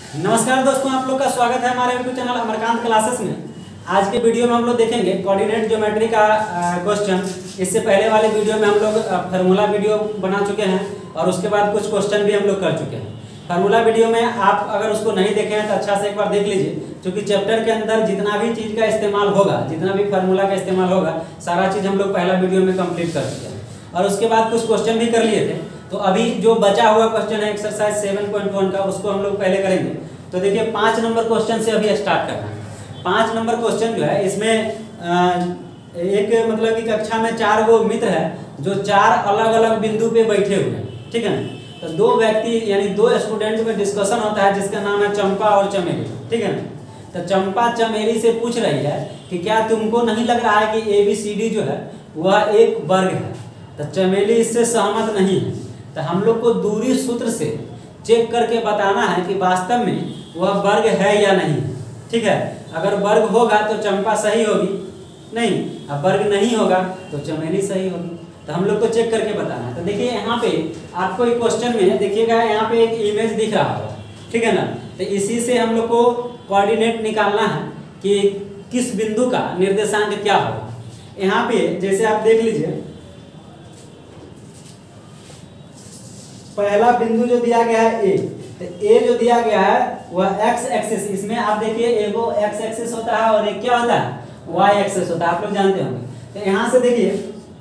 नमस्कार दोस्तों, आप लोग का स्वागत है हमारे यूट्यूब चैनल अमरकांत क्लासेस में। आज के वीडियो में हम लोग देखेंगे कोऑर्डिनेट ज्योमेट्री का क्वेश्चन। इससे पहले वाले वीडियो में हम लोग फार्मूला वीडियो बना चुके हैं और उसके बाद कुछ क्वेश्चन भी हम लोग कर चुके हैं। फार्मूला वीडियो में आप अगर उसको नहीं देखे हैं तो अच्छा से एक बार देख लीजिए, क्योंकि चैप्टर के अंदर जितना भी चीज़ का इस्तेमाल होगा, जितना भी फार्मूला का इस्तेमाल होगा, सारा चीज़ हम लोग पहला वीडियो में कंप्लीट कर चुके हैं और उसके बाद कुछ क्वेश्चन भी कर लिए थे। तो अभी जो बचा हुआ क्वेश्चन है एक्सरसाइज 7.1 का, उसको हम लोग पहले करेंगे। तो देखिए 5 नंबर क्वेश्चन से अभी स्टार्ट करना है। 5 नंबर क्वेश्चन जो है इसमें एक मतलब कि कक्षा में 4 गो मित्र है जो 4 अलग अलग बिंदु पे बैठे हुए हैं, ठीक है ना। तो 2 व्यक्ति यानी 2 स्टूडेंट में डिस्कशन होता है जिसका नाम है चंपा और चमेली, ठीक है ना। तो चंपा चमेली से पूछ रही है कि क्या तुमको नहीं लग रहा है कि ABCD जो है वह एक वर्ग है। तो चमेली इससे सहमत नहीं है। तो हम लोग को दूरी सूत्र से चेक करके बताना है कि वास्तव में वह वर्ग है या नहीं, ठीक है। अगर वर्ग होगा तो चंपा सही होगी, नहीं, अब वर्ग नहीं होगा तो चमेली सही होगी। तो हम लोग को चेक करके बताना है। तो देखिए यहाँ पे आपको एक क्वेश्चन में देखिएगा, यहाँ पे एक इमेज दिख रहा होगा, ठीक है ना। तो इसी से हम लोग को कोऑर्डिनेट निकालना है कि किस बिंदु का निर्देशांक क्या होगा। यहाँ पे जैसे आप देख लीजिए, पहला बिंदु जो दिया गया है A, तो A जो दिया गया है वह x एक्सिस, इसमें आप देखिए एगो x एक्सिस होता है और एक क्या होता है y एक्सिस होता है, आप लोग जानते होंगे। तो यहाँ से देखिए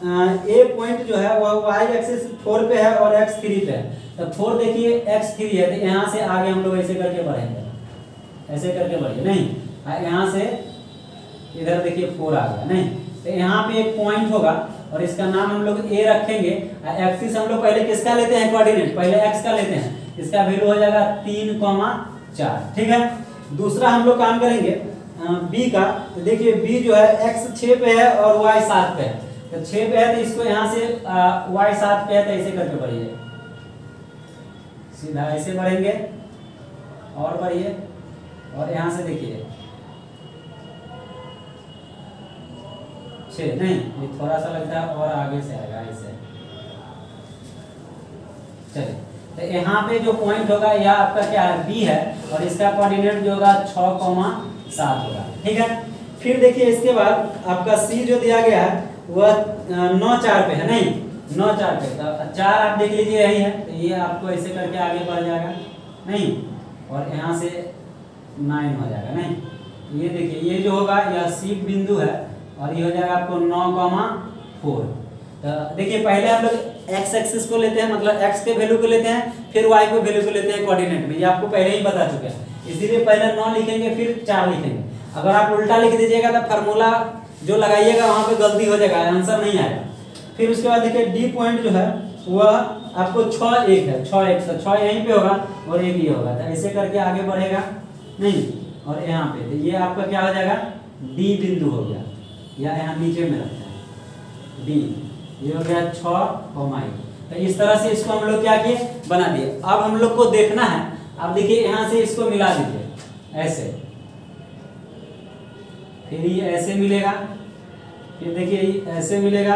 A पॉइंट जो है वह y एक्सिस 4 पे है और x 3 पे है। तो 4 देखिए x 3 है, तो यहाँ से आगे हम लोग ऐसे करके बढ़ेंगे, ऐसे करके बढ़िए, नहीं यहाँ से इधर देखिए 4 आ गया, नहीं। तो यहाँ पे एक पॉइंट होगा और इसका नाम हम लोग A रखेंगे। एक्सिस हम लोग पहले किसका लेते हैं कोऑर्डिनेट, पहले x का लेते हैं, इसका वैल्यू हो जाएगा 3,4, ठीक है। दूसरा हम लोग काम करेंगे B का। तो देखिए B जो है x 6 पे है और y 7 पे है। तो 6 पे है तो इसको यहाँ से y 7 पे है तो ऐसे करके बढ़िए, सीधा ऐसे बढ़ेंगे और बढ़िए, और यहाँ से देखिए 6 नहीं, ये थोड़ा सा लगता है और आगे से आएगा ऐसे। चलिए, तो यहाँ पे जो पॉइंट होगा यह आपका क्या है B है और इसका कोऑर्डिनेट जो होगा 6,7 होगा, ठीक है। फिर देखिए इसके बाद आपका C जो दिया गया है वह 9,4 पे है, नहीं 9,4 पे। तो 4 आप देख लीजिए यही है, तो ये आपको ऐसे करके आगे बढ़ जाएगा, नहीं, और यहाँ से 9 हो जाएगा, नहीं। ये देखिए ये जो होगा यह C बिंदु है और ये हो जाएगा आपको 9,4। तो देखिए पहले हम लोग x एक्सिस को लेते हैं, मतलब x के वैल्यू को लेते हैं, फिर y के वैल्यू को लेते हैं कोऑर्डिनेट में। ये आपको पहले ही बता चुके हैं, इसीलिए पहले 9 लिखेंगे फिर 4 लिखेंगे। अगर आप उल्टा लिख दीजिएगा तो फार्मूला जो लगाइएगा वहाँ पे गलती हो जाएगा, आंसर नहीं आएगा। फिर उसके बाद देखिए D पॉइंट जो है वह आपको 6 1 है, 6 1, तो 6 यहीं पे होगा और 1 ये होगा। तो ऐसे करके आगे बढ़ेगा, नहीं, और यहाँ पे तो ये आपका क्या हो जाएगा D बिंदु हो गया, या यहाँ नीचे में रखता है D, ये हो गया 6,1। तो इस तरह से इसको हम लोग क्या किए, बना दिए। अब हम लोग को देखना है, अब देखिए यहाँ से इसको मिला दीजिए ऐसे, फिर ये ऐसे मिलेगा, फिर देखिए ये ऐसे मिलेगा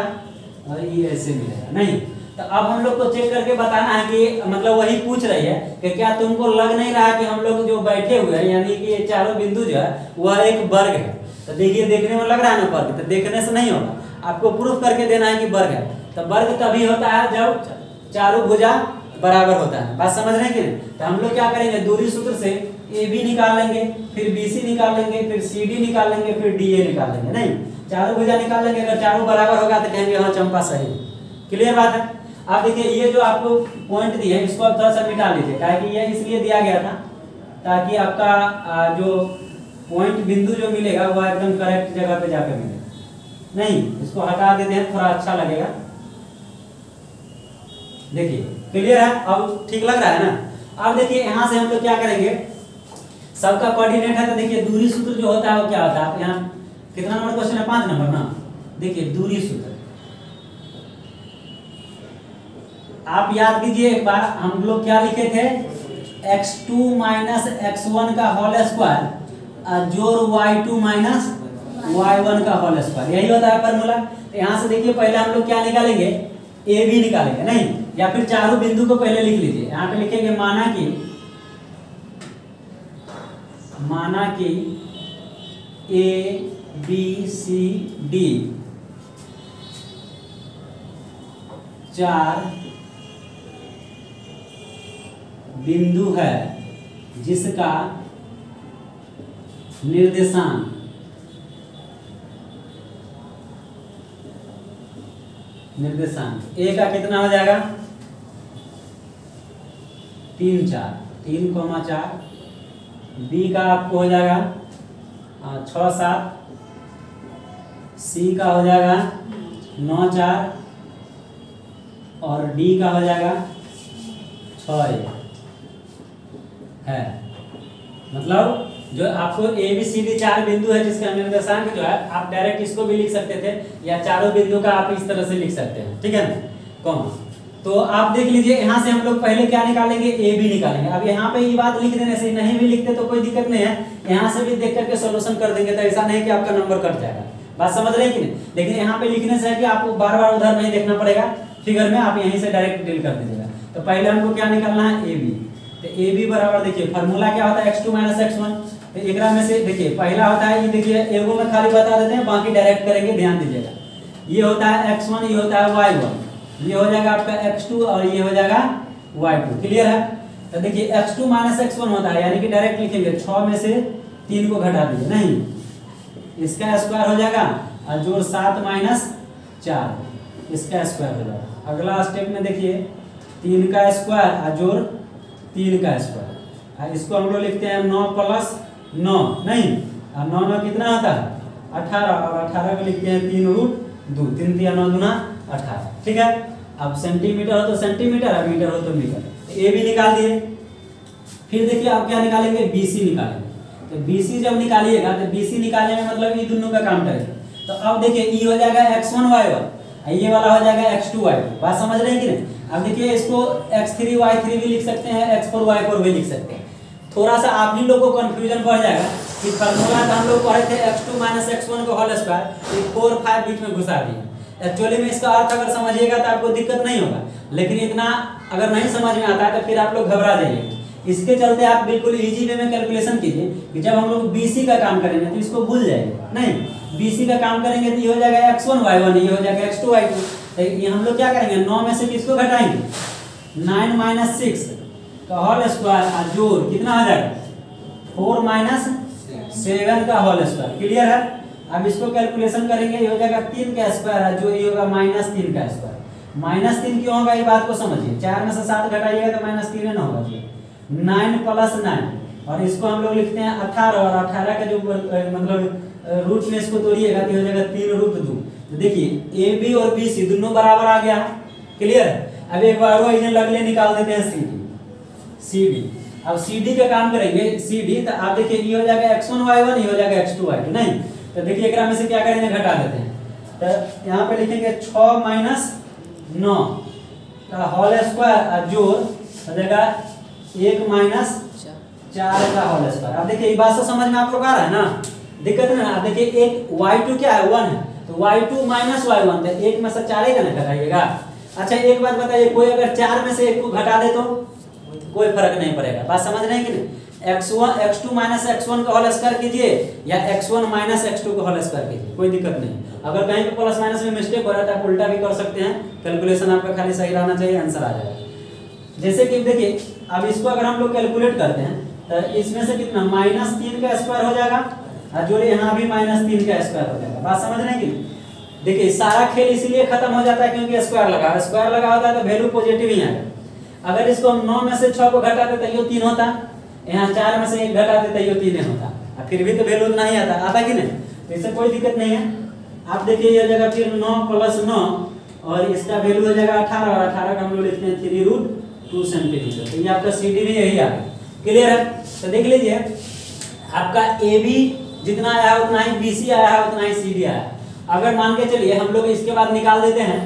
और ये ऐसे मिलेगा, नहीं। तो अब हम लोग को चेक करके बताना है कि मतलब वही पूछ रही है कि क्या तुमको लग नहीं रहा कि हम लोग जो बैठे हुए हैं यानी कि ये चारों बिंदु जो है वह एक वर्ग है। तो देखिए देखने में लग रहा है ना वर्ग, तो देखने से नहीं होगा, आपको प्रूफ करके देना है कि वर्ग है। तो वर्ग तभी होता है जब चारों भुजा बराबर होता है, बात समझ रहे हैं कि नहीं। तो हम लोग क्या करेंगे, दूरी सूत्र से AB निकाल लेंगे, फिर BC निकाल लेंगे, फिर CD निकाल लेंगे, फिर DA निकाल लेंगे, नहीं, चारों भुजा निकाल लेंगे। अगर चारों बराबर होगा तो कहेंगे हाँ चंपा सही। क्लियर बात है। आप देखिए ये जो आपको पॉइंट दिए है इसको आप थोड़ा सा मिटा लीजिए, ताकि ये इसलिए दिया गया था ताकि आपका जो पॉइंट बिंदु जो मिलेगा वह एकदम करेक्ट जगह पे जाकर मिले, नहीं, इसको हटा देते हैं, थोड़ा अच्छा लगेगा। देखिए क्लियर है, अब ठीक लग रहा है ना। अब देखिए यहाँ से हम लोग क्या करेंगे, सबका कोऑर्डिनेट है, तो देखिए दूरी सूत्र जो होता है वो क्या होता है। आप यहाँ कितना नंबर क्वेश्चन है, 5 नंबर ना। देखिए दूरी सूत्र आप याद कीजिए एक बार, हम लोग क्या लिखे थे, x2 माइनस x1 का होल स्क्वायर जोड़ y2 माइनस y1 का होल स्क्वायर, यही होता है फॉर्मूला। तो यहाँ से देखिए पहले हम लोग क्या निकालेंगे, AB निकालेंगे, नहीं, या फिर चारों बिंदु को पहले लिख लीजिए। यहाँ पे लिखेंगे माना कि माना कि ए बी सी डी 4 बिंदु है जिसका निर्देशांक ए का कितना हो जाएगा 3 4 3,4, बी का आपको हो जाएगा 6 7, सी का हो जाएगा 9 4 और डी का हो जाएगा 6 1 है। मतलब जो आपको ए बी सी डी 4 बिंदु है जिसका निर्देशांक जो है आप डायरेक्ट इसको भी लिख सकते थे या चारों बिंदु का आप इस तरह से लिख सकते हैं, ठीक है ना, कॉमा। तो आप देख लीजिए यहाँ से हम लोग पहले क्या निकालेंगे, ए बी निकालेंगे। अब यहाँ पे ये बात लिख देने से, नहीं भी लिखते तो कोई दिक्कत नहीं है, यहाँ से भी देख करके सॉल्यूशन कर देंगे, तो ऐसा नहीं कि आपका नंबर कट जाएगा। बात समझ रहे हैं कि नहीं? लेकिन यहाँ पे लिखने से है कि आपको बार बार उधर नहीं देखना पड़ेगा, फिगर में आप यहीं से डायरेक्ट डील कर दीजिएगा। तो पहले हमको क्या निकालना है, ए बी। तो ए बी बराबर देखिए फार्मूला क्या होता है, x2 - x1। तो एक में से देखिए पहला होता है, ये देखिए एगो में खाली बता देते हैं, बाकी डायरेक्ट करेंगे, ध्यान दीजिएगा। ये होता है x1, ये होता है y1, ये हो जाएगा आपका x2 और ये हो जाएगा y2। क्लियर है? तो देखिए x2 - x1 होता है, यानी कि डायरेक्ट लिखेंगे 6 में से 3 को घटा दीजिए, नहीं इसका स्क्वायर हो जाएगा और जोड़ 7 - 4 इसका स्क्वायर हो जाएगा। अगला स्टेप में देखिए 3 का स्क्वायर और जोड़ 3 का स्क्वायर, इसको हम लोग लिखते हैं 9 + 9, नहीं 9 9 कितना होता है 18, और 18 को लिखते हैं 3√2, 3 × 9 = 18, ठीक है। अब सेंटीमीटर हो तो सेंटीमीटर और मीटर हो तो मीटर। तो ए भी निकाल दिए। फिर देखिए आप क्या निकालेंगे, बी सी निकालेंगे। तो बी सी जब निकालिएगा तो बी सी निकालने में मतलब ये दोनों का काम करेगा। तो अब देखिए ई हो जाएगा x1 y1, ये वाला हो जाएगा x2 y2। बात समझ रहे हैं कि नहीं? अब देखिए इसको x3 y3 भी लिख सकते हैं, x4 y4 भी लिख सकते हैं। थोड़ा सा आप ही लोगों को कंफ्यूजन बढ़ जाएगा कि फार्मूला का हम लोग पढ़े थे x2 - x1 को होल स्क्वायर, ये 4 5 बीच में घुसा दिए। एक्चुअली में इसका अर्थ अगर समझिएगा तो आपको दिक्कत नहीं होगा, लेकिन इतना अगर नहीं समझ में आता है तो फिर आप लोग घबरा जाइए। इसके चलते आप बिल्कुल इजी वे में कैलकुलेशन कीजिए कि जब हम लोग BC का काम करेंगे तो इसको भूल जाएंगे, नहीं BC का काम करेंगे तो ये हो जाएगा x1 y1, ये हो जाएगा x2 y2। तो ये हम लोग क्या करेंगे, 9 में से किसको घटाएंगे, 9 - 6 का होल स्क्वायर और जोड़ कितना हो जाएगा 4 - 7 का होल स्क्वायर। क्लियर है? अब इसको कैलकुलेशन करेंगे, ये हो जाएगा 3 का स्क्वायर है, जो ये होगा -3 का स्क्वायर। -3 क्यों होगा ये बात को समझिए, 4 में से 7 घटाइएगा तो -3 ना होगा जी, 9 + 9 और इसको हम लोग लिखते हैं 18, और 18 का जो मतलब रूट में इसको तोड़िएगा तो हो जाएगा 3√2। तो देखिए ए बी और बी सी दोनों बराबर आ गया। क्लियर है? अब एक बार वो इन्हें लगले निकाल देते हैं सी डी। अब सी डी का काम करेंगे, सी डी। तो आप देखिए ये हो जाएगा x1 y1, ये हो जाएगा x2 y2, नहीं तो देखिए एक में से क्या करेंगे, घटा देते हैं। तो यहाँ पे लिखेंगे 6 - 9 का होल स्क्वायर और जोड़ हो जाएगा 1 - 4 का होल स्क्वायर। अब देखिए ये बात तो समझ में आप लोग आ रहा है ना, दिक्कत नहीं ना। देखिए एक y2 क्या है 1 है, तो y2 - y1, तो 1 में से 4 का ना घटाइएगा। अच्छा एक बात बताइए, कोई अगर 4 में से 1 को घटा दे तो कोई फर्क नहीं पड़ेगा। बात समझ रहे हैं कि नहीं? x2 - x1 का होल स्क्वायर कीजिए या x1 - x2 का होल स्क्वायर कीजिए, कोई दिक्कत नहीं। अगर कहीं पे प्लस माइनस में मिस्टेक हो रहा है तो आप उल्टा भी कर सकते हैं, कैलकुलेशन आपका खाली सही रहना चाहिए, आंसर आ जाएगा। जैसे कि देखिए अब इसको अगर हम लोग कैलकुलेट करते हैं तो इसमें से कितना -3 का स्क्वायर हो जाएगा और जो यहाँ भी -3 का स्क्वायर हो जाएगा। बात समझ रहे हैं कि? देखिए सारा खेल इसीलिए खत्म हो जाता है क्योंकि स्क्वायर लगा होता है तो वैल्यू पॉजिटिव ही आएगा। अगर इसको हम 9 में से 6 को घटाते तो ये 3 होता, यहाँ 4 में से 1 घटाते तो ये 3 होता, और फिर भी तो वैल्यू नहीं आता कि नहीं? तो इससे कोई दिक्कत नहीं है। आप देखिए ये जगह फिर 9 + 9 और इसका वैल्यू हो जाएगा 18, और 18 का हम लोग लिखते हैं 3√2 सेंटीमीटर। तो ये आपका सी डी भी यही आ गया। क्लियर है? तो देख लीजिए आपका ए बी जितना आया है उतना ही बी सी आया है, उतना ही सी डी आया है। अगर मान के चलिए हम लोग इसके बाद निकाल देते हैं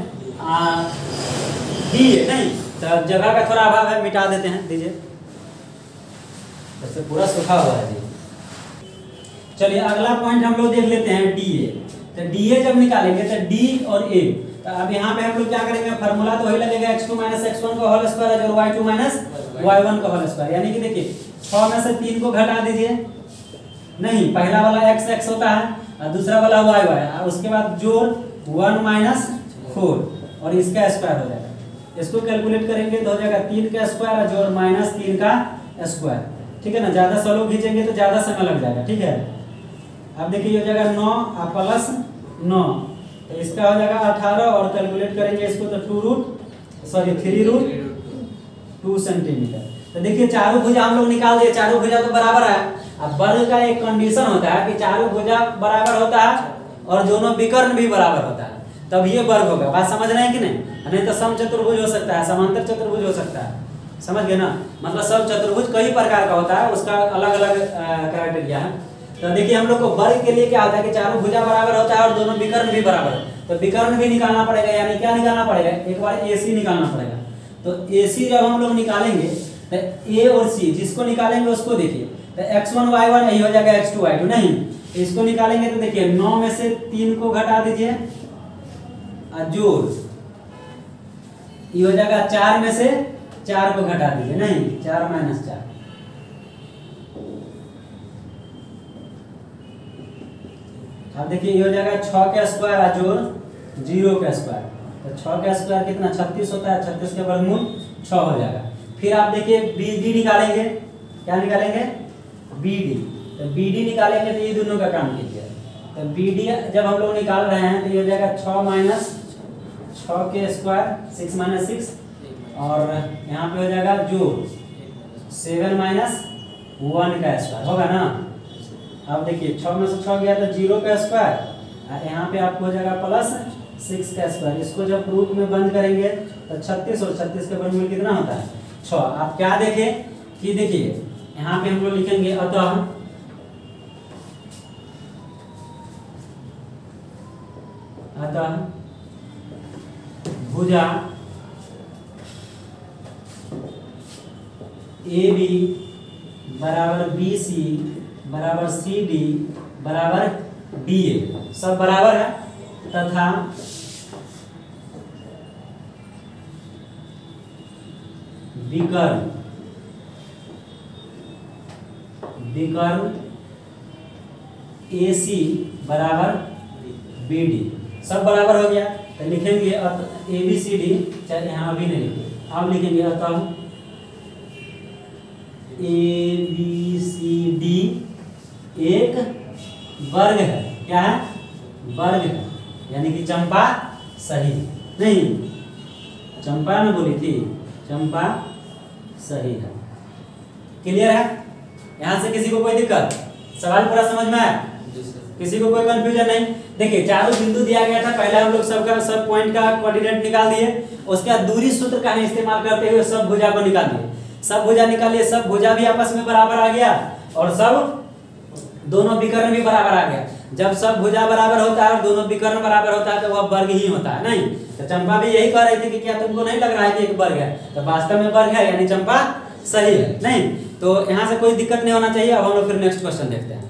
डी ए, नहीं तो जगह का थोड़ा अभाव है, मिटा देते हैं, दीजिए इससे पूरा सूखा हुआ है जी। चलिए अगला पॉइंट हम लोग देख लेते हैं डी ए। तो डी ए जब निकालेंगे तो डी और ए, तो अब यहाँ पे हम लोग क्या करेंगे, फार्मूला तो वही लगेगा x2 - x1 का होल स्क्वायर और y2 - y1 का होल स्क्वायर। यानी कि देखिए 6 में से 3 को घटा दीजिए नहीं, पहला वाला एक्स एक्स होता है और दूसरा वाला वाई वाई, और उसके बाद जोड़ 1 माइनस 4 और इसका स्क्वायर हो जाएगा। इसको कैलकुलेट करेंगे तो हो जाएगा 3 का स्क्वायर और जोड़ माइनस 3 का स्क्वायर, ठीक है ना। ज़्यादा सॉल्व खींचेंगे तो ज़्यादा समय लग जाएगा, ठीक है। अब देखिए हो जाएगा 9 और प्लस 9, तो इसका हो जाएगा 18 और कैलकुलेट करेंगे इसको तो 3√2 सेंटीमीटर। तो देखिए चारों भुजा हम लोग निकाल दिए, चारों भुजा तो बराबर है। अब वर्ग का एक कंडीशन होता है कि चारों भुजा बराबर होता है और दोनों विकर्ण भी बराबर होता है, तब ये वर्ग होगा। बात समझ रहे हैं कि नहीं? नहीं तो समचतुर्भुज हो सकता है, समांतर चतुर्भुज हो सकता है, समझ गए ना। मतलब सब चतुर्भुज कई प्रकार का होता है, उसका अलग अलग क्राइटेरिया है। तो देखिए हम लोग को वर्ग के लिए क्या होता है कि चारों भुजा बराबर होता है और दोनों विकर्ण भी बराबर, तो विकर्ण भी निकालना पड़ेगा, यानी क्या निकालना पड़ेगा, एक बार AC निकालना पड़ेगा। तो AC जब हम लोग निकालेंगे तो A और C जिसको निकालेंगे उसको देखिए, तो x1 y1 यही हो जाएगा x2 y2, नहीं इसको निकालेंगे तो देखिए 9 में से 3 को घटा दीजिए और जोड़, ये हो जाएगा 4 में से 4 को घटा दीजिए, नहीं 4 माइनस 4, अब देखिए ये हो जाएगा 6 का स्क्वायर और जोड़ 0 का स्क्वायर, तो 6 का स्क्वायर कितना 36 होता है, 36 के वर्गमूल 6 हो जाएगा। फिर आप देखिए BD निकालेंगे, क्या निकालेंगे BD, तो BD निकालेंगे तो ये दोनों का काम कीजिए। तो BD जब हम लोग निकाल रहे हैं तो ये हो जाएगा 6 माइनस 6 के स्क्वायर 6 माइनस 6, और यहाँ पे हो जाएगा जो 7 माइनस 1 का स्क्वायर होगा ना। अब देखिए 6 में से 6 गया तो 0 का स्क्वायर, यहाँ पे आपको हो जाएगा प्लस 6 का स्क्वायर। इसको जब रूट में बंद करेंगे तो 36 और 36 के वर्गमूल कितना होता है 6। आप क्या देखें कि देखिए यहाँ पे हम लोग लिखेंगे अतः भुजा AB बराबर BC बराबर CD बराबर DA, सब बराबर है, तथा विकर्ण AC बराबर BD, सब बराबर हो गया। तो लिखेंगे ABCD, चाहे यहाँ अभी नहीं लिखे, अब लिखेंगे अतः ABCD एक वर्ग है, क्या है वर्ग है, यानी कि चंपा सही, नहीं चंपा ने बोली थी, चंपा सही है। क्लियर है? यहाँ से किसी को कोई दिक्कत, सवाल पूरा समझ में आया, किसी को कोई कंफ्यूजन नहीं? देखिए चारों बिंदु दिया गया था, पहले हम लोग सबका सब पॉइंट का कोऑर्डिनेट निकाल दिए, उसके बाद दूरी सूत्र का इस्तेमाल करते हुए सब भुजा को निकाल दिए, सब भुजा निकालिए, सब भुजा भी आपस में बराबर आ गया और सब दोनों विकर्ण भी बराबर आ गया। जब सब भुजा बराबर होता है और दोनों विकर्ण बराबर होता है तो वह वर्ग ही होता है, नहीं। तो चंपा भी यही कह रही थी कि क्या तुमको नहीं लग रहा है कि एक वर्ग है, तो वास्तव में वर्ग है, यानी चंपा सही है, नहीं। तो यहाँ से कोई दिक्कत नहीं होना चाहिए। अब हम लोग फिर नेक्स्ट क्वेश्चन देखते हैं।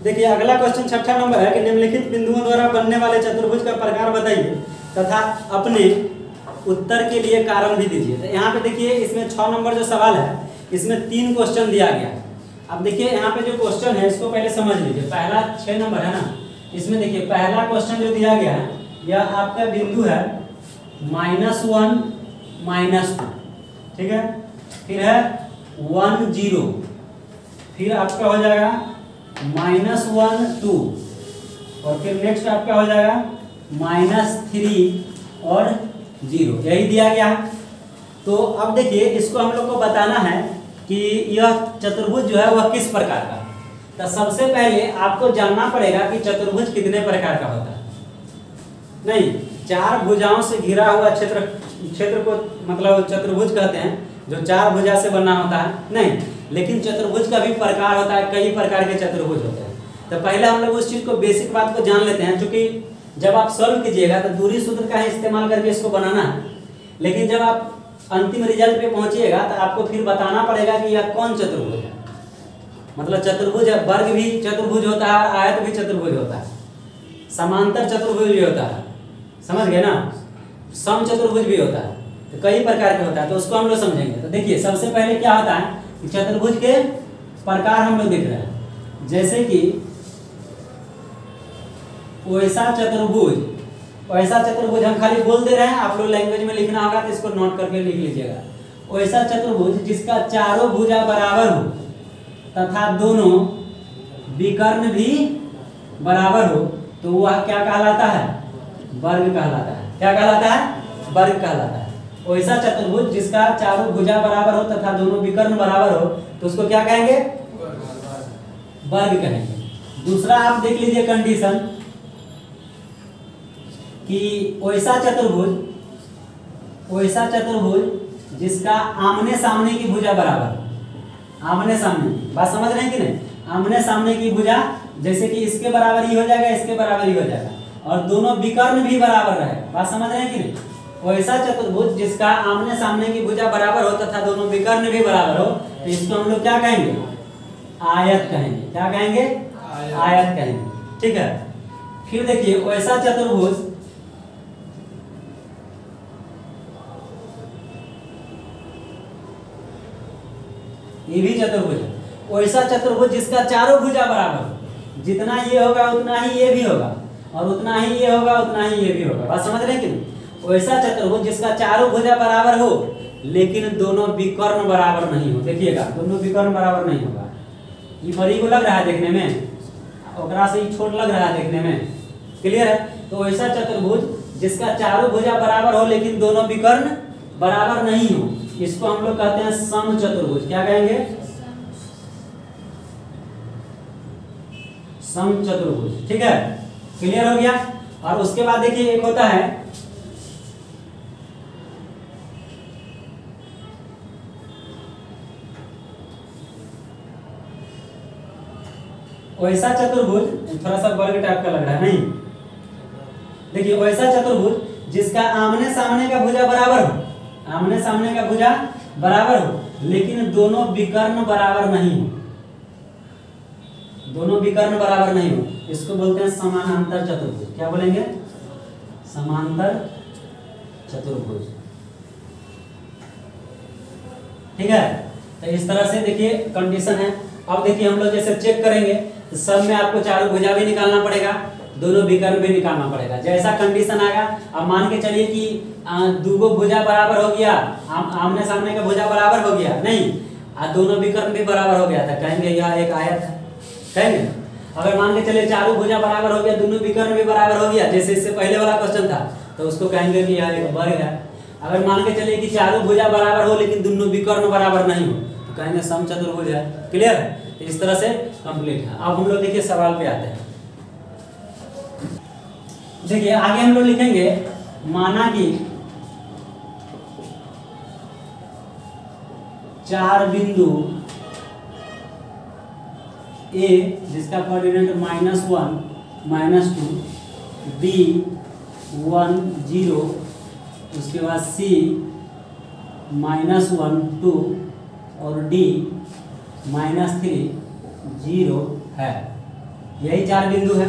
देखिए अगला क्वेश्चन 6 नंबर है कि निम्नलिखित बिंदुओं द्वारा बनने वाले चतुर्भुज का प्रकार बताइए तथा अपने उत्तर के लिए कारण भी दीजिए। तो यहाँ पे देखिए इसमें 6 नंबर जो सवाल है इसमें 3 क्वेश्चन दिया गया। अब देखिए यहाँ पे जो क्वेश्चन है इसको पहले समझ लीजिए। पहला 6 नंबर है ना, इसमें देखिए पहला क्वेश्चन जो दिया गया है यह आपका बिंदु है -1 -2, ठीक है। फिर है 1 0, फिर आपका हो जाएगा -1 2, और फिर नेक्स्ट आपका हो जाएगा -3 और 0, यही दिया गया है। तो अब देखिए इसको हम लोग को बताना है कि यह चतुर्भुज जो है वह किस प्रकार का है। तो सबसे पहले आपको जानना पड़ेगा कि चतुर्भुज कितने प्रकार का होता है। नहीं, 4 भुजाओं से घिरा हुआ क्षेत्र को मतलब चतुर्भुज कहते हैं, जो 4 भुजा से बना होता है, नहीं। लेकिन चतुर्भुज का भी प्रकार होता है, कई प्रकार के चतुर्भुज होते हैं। तो पहले हम लोग उस चीज को बेसिक बात को जान लेते हैं, क्योंकि जब आप सॉल्व कीजिएगा तो दूरी सूत्र का इस्तेमाल करके इसको बनाना है, लेकिन जब आप अंतिम रिजल्ट पे पहुंचिएगा तो आपको फिर बताना पड़ेगा कि यह कौन चतुर्भुज है। मतलब चतुर्भुज है, वर्ग भी चतुर्भुज होता है, आयत भी चतुर्भुज होता है, समांतर चतुर्भुज भी होता है, समझ गए ना, सम चतुर्भुज भी होता है, तो कई प्रकार के होता है। तो उसको हम लोग समझेंगे। तो देखिए सबसे पहले क्या होता है कि चतुर्भुज के प्रकार हम लोग देख रहे हैं, जैसे कि वैसा चतुर्भुज, वैसा चतुर्भुज हम खाली बोल दे रहे हैं, आप लोग लैंग्वेज में लिखना होगा तो इसको नोट करके लिख लीजिएगा। वैसा चतुर्भुज जिसका चारों भुजा बराबर हो तथा दोनों विकर्ण भी बराबर हो तो वह क्या कहलाता है? वर्ग कहलाता है। क्या कहलाता है? वर्ग कहलाता है। वैसा चतुर्भुज जिसका चारों भुजा बराबर हो तथा दोनों विकर्ण बराबर हो तो उसको क्या कहेंगे? वर्ग कहेंगे। दूसरा आप देख लीजिए कंडीशन कि वैसा चतुर्भुज जिसका आमने सामने की भुजा बराबर हो। आमने सामने, बात समझ रहे हैं कि नहीं? आमने सामने की भुजा, जैसे कि इसके बराबर ही हो जाएगा, इसके बराबर ही हो जाएगा, और दोनों विकर्ण भी बराबर रहे। बात समझ रहे हैं कि नहीं? वैसा चतुर्भुज जिसका आमने सामने की भुजा बराबर हो तथा दोनों विकर्ण भी बराबर हो तो इसको हम लोग क्या कहेंगे? आयत कहेंगे। क्या कहेंगे? आयत कहेंगे। ठीक है। फिर देखिए वैसा चतुर्भुज ये भी चतुर्भुज है। वैसा चतुर्भुज जिसका चारों भुजा बराबर हो, जितना ये होगा उतना ही ये भी होगा, और उतना ही ये होगा उतना ही ये भी होगा। बात समझ रहे हैं कि नहीं? वैसा चतुर्भुज जिसका चारों भुजा बराबर हो लेकिन दोनों विकर्ण बराबर नहीं हो। देखिएगा, दोनों विकर्ण बराबर नहीं होगा। ये बड़ी को लग रहा है देखने में, ओकरा से ही छोट लग रहा है देखने में। क्लियर है? तो वैसा चतुर्भुज जिसका चारों भुजा बराबर हो लेकिन दोनों विकर्ण बराबर नहीं हो, इसको हम लोग कहते हैं समचतुर्भुज। क्या कहेंगे? समचतुर्भुज। ठीक है, क्लियर हो गया। और उसके बाद देखिए एक होता है वैसा चतुर्भुज, थोड़ा सा वर्ग टाइप का लग रहा है नहीं? देखिए वैसा चतुर्भुज जिसका आमने सामने का भुजा बराबर हो, आमने सामने का भुजा बराबर हो लेकिन दोनों विकर्ण बराबर नहीं हो, दोनों विकर्ण बराबर नहीं हो, इसको बोलते हैं समानांतर चतुर्भुज। क्या बोलेंगे? समांतर चतुर्भुज। ठीक है। तो इस तरह से देखिए कंडीशन है। अब देखिए हम लोग जैसे चेक करेंगे तो सब में आपको चारों भुजा भी निकालना पड़ेगा, दोनों विकर्ण भी निकालना पड़ेगा। जैसा कंडीशन आएगा, अब मान के चलिए कि दो भुजा बराबर हो गया, आमने सामने का भुजा बराबर हो गया नहीं, दोनों विकर्ण भी बराबर हो गया था, कहेंगे यह एक आयत है। कहेंगे अगर मान के चलिए चारों भुजा बराबर हो गया, दोनों विकर्ण भी बराबर हो गया, जैसे इससे पहले वाला क्वेश्चन था, तो उसको कहेंगे कि यह एक वर्ग है। अगर मान के चलिए कि चारों भुजा बराबर हो लेकिन दोनों विकर्ण बराबर नहीं हो तो कहेंगे समचतुर्भुज है। क्लियर है? तो इस तरह से कंप्लीट है। अब हम लोग देखिए सवाल पे आते हैं। देखिए आगे हम लोग लिखेंगे, माना कि चार बिंदु ए जिसका कोऑर्डिनेट -1 -2, B 1 0, उसके बाद C -1 2 और D -3 0 है। यही चार बिंदु है।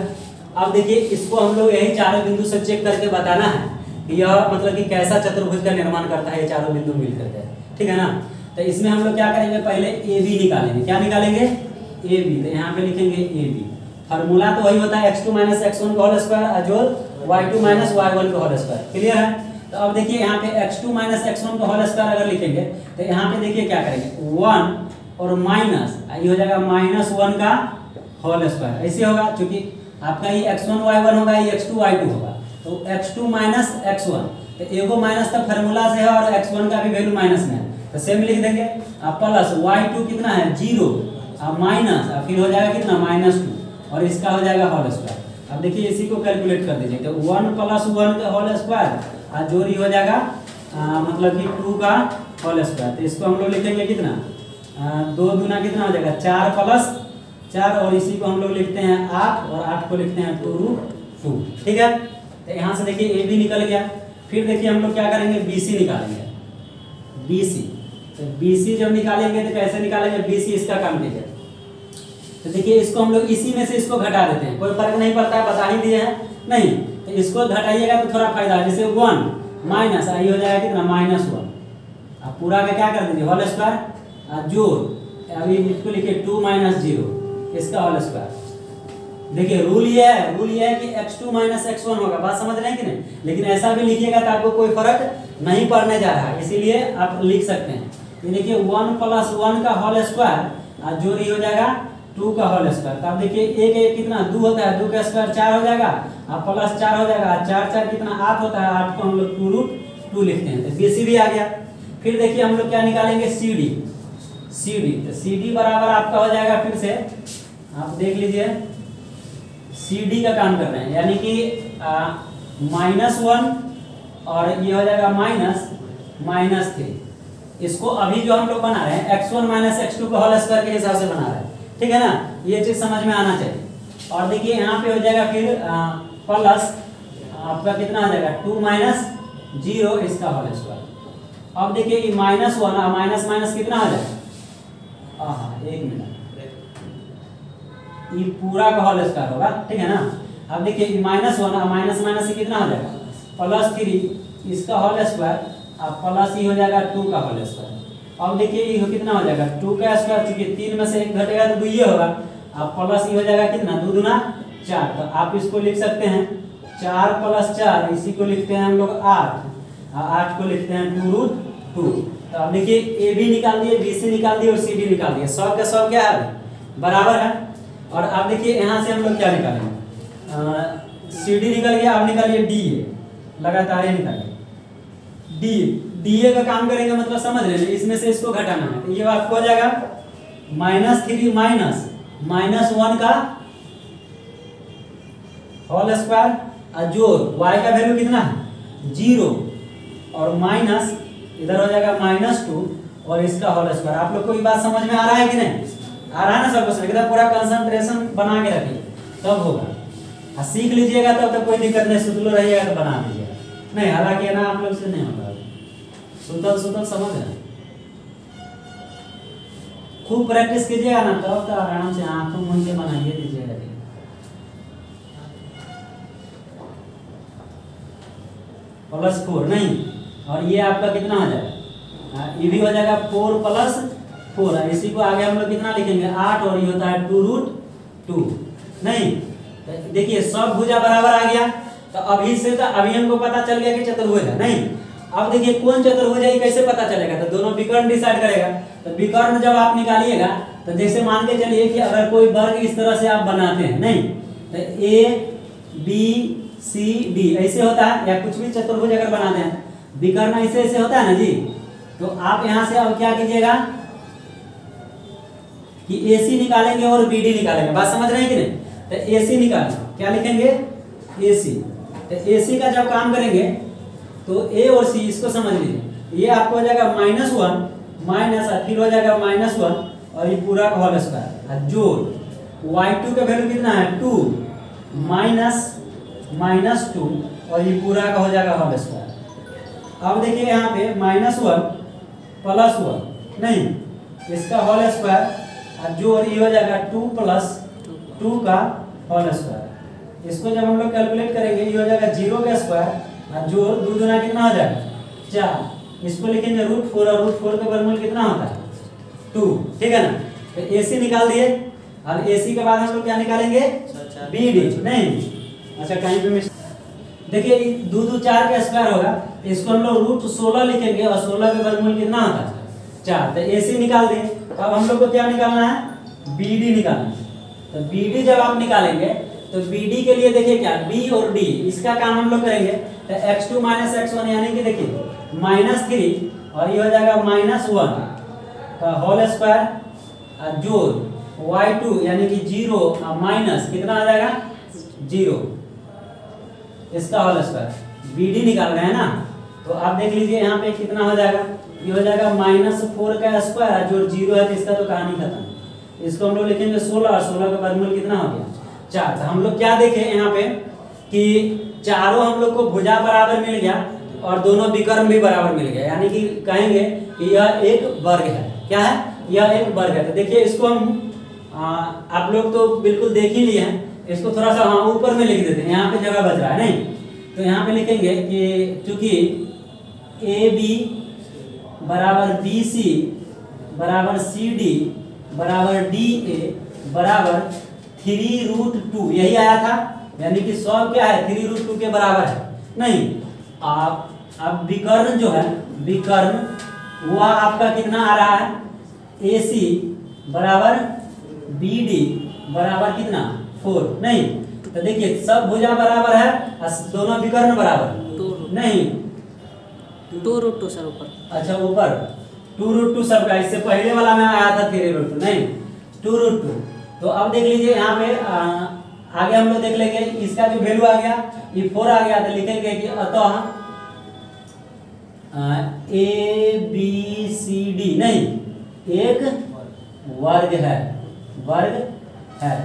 अब देखिए इसको हम लोग यही चारों बिंदु से चेक करके बताना है कि यह मतलब कि कैसा चतुर्भुज का निर्माण करता है ये चारों बिंदु मिल करके। ठीक है ना? तो इसमें हम लोग क्या करेंगे, पहले ए बी निकालेंगे। क्या निकालेंगे? A B. तो यहाँ पे लिखेंगे ए बी। फार्मूला तो वही होता है x2 - x1 का होल स्क्वायर जोड़ y2 - y1 का होल स्क्वायर। क्लियर है? तो अब देखिए यहाँ पे x2 - x1 का होल स्क्वायर अगर लिखेंगे तो यहाँ पे देखिए क्या करेंगे, 1 और माइनस ये हो जाएगा -1 का होल स्क्वायर। ऐसे होगा क्योंकि आपका ये x1 y1 होगा, ये x2 y2 होगा, तो x2 - x1, तो एगो माइनस का फार्मूला से है और x1 का भी वैल्यू माइनस में है तो सेम लिख देंगे। अब प्लस y2 कितना है 0, अब माइनस, अब फिर हो जाएगा कितना -2 और इसका हो जाएगा होल स्क्वायर। अब देखिए इसी को कैलकुलेट कर दीजिए, तो 1 + 1 का होल स्क्वायर और जोड़ी हो जाएगा मतलब कि 2 का होल स्क्वायर। तो इसको हम लोग लिखेंगे कितना, 2 दूना कितना हो जाएगा 4 + 4, और इसी को हम लोग लिखते हैं 8 और 8 को लिखते हैं 2√2। ठीक है? तो यहाँ से देखिए ए बी निकल गया। फिर देखिए हम लोग क्या करेंगे, बी सी निकालेंगे। बी सी, तो बी सी जब निकालेंगे तो कैसे निकालेंगे, बी सी इसका काम कीजिए। तो देखिए इसको हम लोग इसी में से इसको घटा देते हैं, कोई फर्क नहीं पड़ता है, बता ही दिए हैं नहीं, तो इसको घटाइएगा तो थोड़ा फायदा है। जैसे 1 माइनस आई हो जाएगा कितना -1, अब पूरा का क्या कर दीजिए होल स्क्वायर जोड़ अभी इसको लिखिए 2 माइनस 0 इसका होल स्क्वायर। देखिए रूल ये है कि x2 माइनस x1 होगा, बात समझ रहे हैं कि नहीं। लेकिन ऐसा भी लिखिएगा तो आपको कोई फर्क नहीं पड़ने जा रहा है, इसीलिए आप लिख सकते हैं। ये देखिए 1 प्लस 1 का होल स्क्वायर और जो हो जाएगा 2 का होल स्क्वायर। तो आप देखिए एक एक कितना 2 होता है, 2 का स्क्वायर 4 हो जाएगा और प्लस 4 हो जाएगा, 4 4 कितना 8 होता है, 8 को हम लोग 2√2 लिखते हैं। तो BCD आ गया। फिर देखिए हम लोग क्या निकालेंगे, CD। तो CD बराबर आपका हो जाएगा, फिर से आप देख लीजिए CD का काम कर रहे हैं, यानी कि -1 और ये हो जाएगा -3। इसको अभी जो हम लोग बना रहे हैं x1 माइनस x2 का होल स्क्वायर के हिसाब से बना रहे हैं, ठीक है ना। ये चीज समझ में आना चाहिए। और देखिए यहाँ पे हो जाएगा फिर प्लस आपका कितना हो जाएगा 2 माइनस 0 इसका होल स्क्वायर। अब देखिए ये -1 और माइनस कितना हो जाएगा, एक मिनट, ये पूरा का होल स्क्वायर होगा, ठीक है ना। अब देखिए -1 और माइनस से कितना हो जाएगा +3 इसका होल स्क्वायर और प्लस ही हो जाएगा 2 का होल स्क्वायर। अब देखिए ये कितना हो जाएगा 2 का स्क्वायर, चूंकि 3 में से 1 घटेगा तो 2 ही होगा, अब प्लस ही हो जाएगा कितना 2 दूना 4। तो आप इसको लिख सकते हैं 4 + 4, इसी को लिखते हैं हम लोग 8 और 8 को लिखते हैं 2√2। तो अब देखिए ए बी निकाल दिए, BC निकाल दिए और CD निकाल दिए, 100 का 100 क्या है बराबर है। और अब देखिए यहाँ से हम लोग क्या निकालेंगे, CD निकल गया। अब निकालिए DA, लगातार ये निकालिए DA का काम करेंगे, मतलब समझ रहे हैं, इसमें से इसको घटाना है। तो ये आपको हो जाएगा -3 माइनस 1 का होल स्क्वायर और जोड़ y का वैल्यू कितना है 0 और माइनस इधर हो जाएगा -2 और इसका होल स्क्वायर। आप लोग को ये बात समझ में आ रहा है कि नहीं, आ रहा है ना सबको, एकदम पूरा कंसंट्रेशन बना के रखिए तब होगा। और सीख लीजिएगा तब तक कोई दिक्कत नहीं, सुतलो रहिएगा तो बना दीजिएगा। नहीं हालांकि ना आप लोग से नहीं होगा, सुतल समझ रहे, खूब प्रैक्टिस कीजिएगा ना तब तो आराम से आंखों मूंद के बनाइए दीजिएगा। +4 नहीं, और ये आपका कितना हो जाएगा, ये भी हो जाएगा 4 + 4। इसी को आगे हम लोग कितना लिखेंगे 8 और ये होता है 2√2 नहीं। तो देखिए सब भुजा बराबर आ गया। तो अभी से तो अभी हमको पता चल गया कि चतुर्भुज है नहीं। अब देखिए कौन चतुर्भुज है कैसे पता चलेगा, तो दोनों विकर्ण डिसाइड करेगा। तो विकर्ण जब आप निकालिएगा तो जैसे मान के चलिए कि अगर कोई वर्ग इस तरह से आप बनाते हैं नहीं, तो ABCD ऐसे होता है, या कुछ भी चतुर्भुज अगर बनाते हैं विकर्ण ऐसे होता है ना जी। तो आप यहाँ से अब क्या कीजिएगा कि AC निकालेंगे और BD निकालेंगे, बात समझ रहे हैं कि नहीं। तो AC निकालें, क्या लिखेंगे AC। तो AC का जब काम करेंगे तो A और C इसको समझ लीजिए, ये आपको हो जाएगा -1 माइनस फिर हो जाएगा -1 और ये पूरा का होल स्क्वायर जोड़ y2 का वैल्यू कितना है 2 -2 और ये पूरा का हो जाएगा होल स्क्वायर। अब देखिए यहाँ पे -1 + 1 नहीं, इसका होल स्क्वायर जोड़ ये हो जाएगा 2 + 2 का होल स्क्वायर। इसको जब हम लोग कैलकुलेट करेंगे ये हो जाएगा 0 का स्क्वायर और जोड़ 2 दूना कितना हो जाएगा 4। इसको लिखेंगे √4 और √4 का वर्गमूल कितना होता है 2, ठीक है ना। तो AC निकाल दिए। अब AC के बाद हम लोग क्या निकालेंगे BD नहीं, अच्छा कहीं पे देखिए 2 2 4 का स्क्वायर होगा, इसको हम लोग √16 लिखेंगे और 16 का वर्गमूल कितना होता है 4। तो AC निकाल दिए। अब हम लोग को क्या निकालना है BD निकालना है। तो BD जब आप निकालेंगे तो BD के लिए देखिए क्या B और D इसका काम हम लोग करेंगे। तो x2 माइनस x1 यानी कि देखिए -3 और ये हो जाएगा -1 का होल स्क्वायर जोड़ y2 यानी कि 0 और माइनस कितना आ जाएगा 0 इसका होल स्क्वायर। BD निकाल रहे हैं ना, तो आप देख लीजिए यहाँ पे कितना हो जाएगा, ये हो जाएगा -4 का स्क्वायर जोड़ 0 है तो इसका तो कहानी खत्म। इसको हम लोग लिखेंगे 16 और 16 का वर्गमूल कितना हो गया 4। तो हम लोग क्या देखें यहाँ पे कि चारों हम लोग को भुजा बराबर मिल गया और दोनों विकर्ण भी बराबर मिल गया, यानी कि कहेंगे कि यह एक वर्ग है। क्या है, यह एक वर्ग है। तो देखिए इसको हम आप लोग तो बिल्कुल देख ही लिए हैं, इसको थोड़ा सा ऊपर में लिख देते हैं, यहाँ पे जगह बच रहा है नहीं। तो यहाँ पे लिखेंगे कि चूंकि AB = BC = CD बराबर डी ए बराबर 3√2, यही आया था। यानी कि सब क्या है 3√2 के बराबर है। नहीं, आप अब विकर्ण जो है, विकर्ण वह आपका कितना आ रहा है, AC बराबर BD बराबर कितना 4। नहीं, तो देखिए सब भुजा बराबर है, दोनों विकर्ण बराबर नहीं, 2√2 सर ऊपर। अच्छा ऊपर 2√2 सबका, इससे पहले वाला में आया था 3√2, नहीं 2√2। तो अब देख लीजिए यहाँ पे आगे हम लोग देख लेंगे, इसका जो वैल्यू आ गया ये 4 आ गया, तो लिखेंगे कि अतः ABCD नहीं एक वर्ग है, वर्ग है,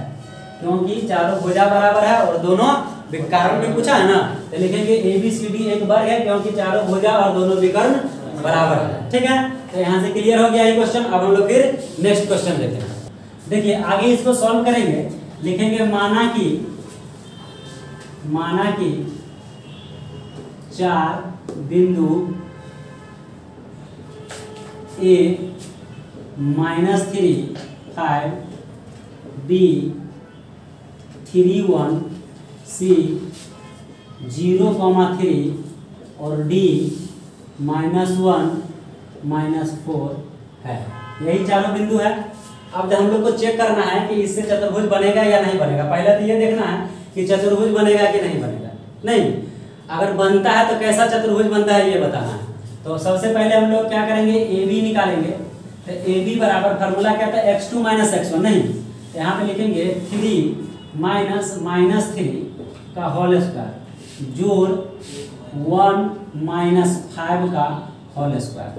क्योंकि चारों भुजा बराबर है और दोनों कारण में पूछा है ना, तो लिखेंगे ABCD एक वर्ग है क्योंकि चारों भुजा और दोनों विकर्ण बराबर है। ठीक है, तो यहाँ से क्लियर हो गया ये क्वेश्चन। अब हम लोग फिर नेक्स्ट क्वेश्चन लेते हैं। देखिए आगे इसको सॉल्व करेंगे, लिखेंगे माना कि 4 बिंदु A -3 5 B 3 1 C 0,3 और D -1 -4 है। यही चारों बिंदु है। अब हम लोग को चेक करना है कि इससे चतुर्भुज बनेगा या नहीं बनेगा। पहले तो ये देखना है कि चतुर्भुज बनेगा कि नहीं बनेगा। नहीं, अगर बनता है तो कैसा चतुर्भुज बनता है ये बताना है। तो सबसे पहले हम लोग क्या करेंगे, AB निकालेंगे। तो AB बराबर फार्मूला क्या था, x2 - x1। नहीं, तो यहाँ पे लिखेंगे 3 -3 का होल स्क्वायर जोड़ 1 -5 का होल स्क्वायर।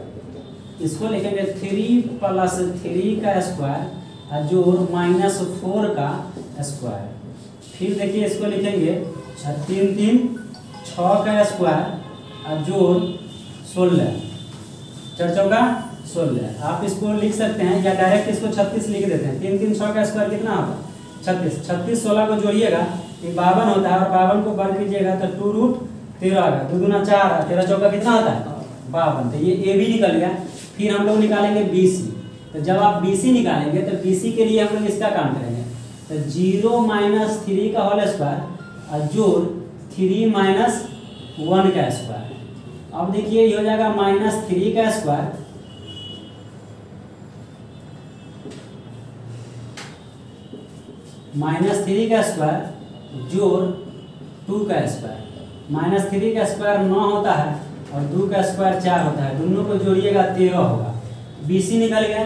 इसको लिखेंगे 3 + 3 का स्क्वायर जोड़ -4 का स्क्वायर। फिर देखिए इसको लिखेंगे 3 3 6 का स्क्वायर जोड़ 16 4 चौका 16। आप इसको लिख सकते हैं या डायरेक्ट इसको 36 लिख देते हैं। 3 3 6 का स्क्वायर कितना होगा 36। 36 16 को जोड़िएगा ये 52 होता है और 52 को वर्ग कीजिएगा तो 2√13 आएगा। 2 दूना 4, 13 चौका कितना होता है 52। तो ये AB निकल गया। फिर हम लोग निकालेंगे BC। तो जब आप BC निकालेंगे तो BC के लिए हम लोग इसका काम करेंगे। तो 0 -3 का होल स्क्वायर जोड़ 3 - 1 का स्क्वायर। अब देखिए ये हो जाएगा -3 का स्क्वायर -3 का स्क्वायर जोड़ 2 का स्क्वायर। -3 का स्क्वायर 9 होता है और 2 का स्क्वायर 4 होता है। दोनों को जोड़िएगा 13 होगा। BC निकल गया।